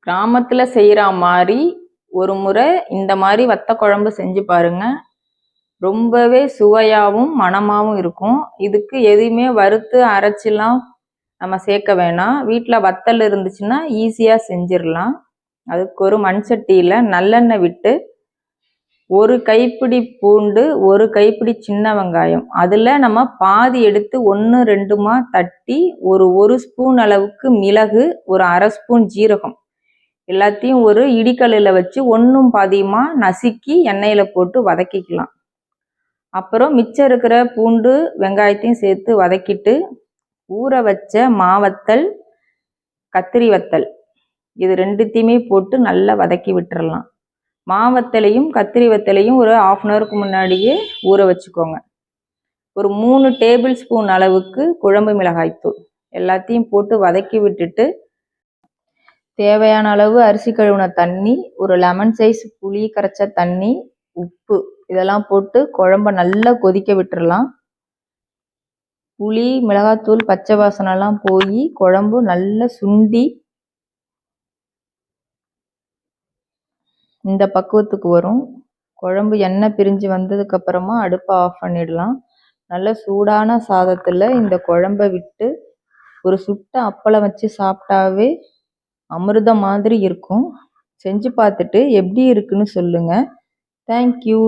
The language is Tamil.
கிராமத்துல செய்யற மாதிரி ஒரு முறை இந்த மாதிரி வத்த குழம்பு செஞ்சு பாருங்க. ரொம்பவே சுவையாவும் மணமாவும் இருக்கும். இதுக்கு எதையுமே வறுத்து அரைச்சிலாம் நம்ம சேர்க்க வேணாம். வீட்டில் வத்தல் இருந்துச்சுன்னா ஈஸியாக செஞ்சிடலாம். அதுக்கு ஒரு மண் சட்டியில் நல்லெண்ணெய் விட்டு ஒரு கைப்பிடி பூண்டு, ஒரு கைப்பிடி சின்ன வெங்காயம், அதில் நம்ம பாதி எடுத்து 1 2மா தட்டி ஒரு ஸ்பூன் அளவுக்கு மிளகு, ஒரு அரை ஸ்பூன் ஜீரகம் எல்லாத்தையும் ஒரு இடிக்கல்லில் வச்சு ஒன்றும் பாதியுமா நசுக்கி எண்ணெயில் போட்டு வதக்கிக்கலாம். அப்புறம் மிச்சம் இருக்கிற பூண்டு வெங்காயத்தையும் சேர்த்து வதக்கிட்டு ஊற வச்ச மாவத்தல், கத்திரி வத்தல் இது ரெண்டுத்தையுமே போட்டு நல்லா வதக்கி விட்டுறலாம். மாவத்தலையும் கத்திரி வத்தலையும் ஒரு 1/2 அன் ஹவருக்கு முன்னாடியே ஊற வச்சுக்கோங்க. ஒரு 3 டேபிள் ஸ்பூன் அளவுக்கு குழம்பு மிளகாய்த்தூள் எல்லாத்தையும் போட்டு வதக்கி விட்டுட்டு தேவையான அளவு அரிசி கழுவுன தண்ணி, ஒரு லெமன் சைஸ் புளி கரைச்ச தண்ணி, உப்பு இதெல்லாம் போட்டு குழம்ப நல்லா கொதிக்க விட்டுறலாம். புளி மிளகாத்தூள் பச்சை வாசனைலாம் போய் குழம்பு நல்லா சுண்டி இந்த பக்குவத்துக்கு வரும். குழம்பு எண்ணெய் பிரிஞ்சு வந்ததுக்கு அப்புறமா அடுப்பை ஆஃப் பண்ணிடலாம். நல்ல சூடான சாதத்தில் இந்த குழம்பை விட்டு ஒரு சுட்ட அப்பளம் வச்சு சாப்பிட்டாவே அமிர்தம் மாதிரி இருக்கும். செஞ்சு பார்த்துட்டு எப்படி இருக்குன்னு சொல்லுங்க. தேங்க்யூ.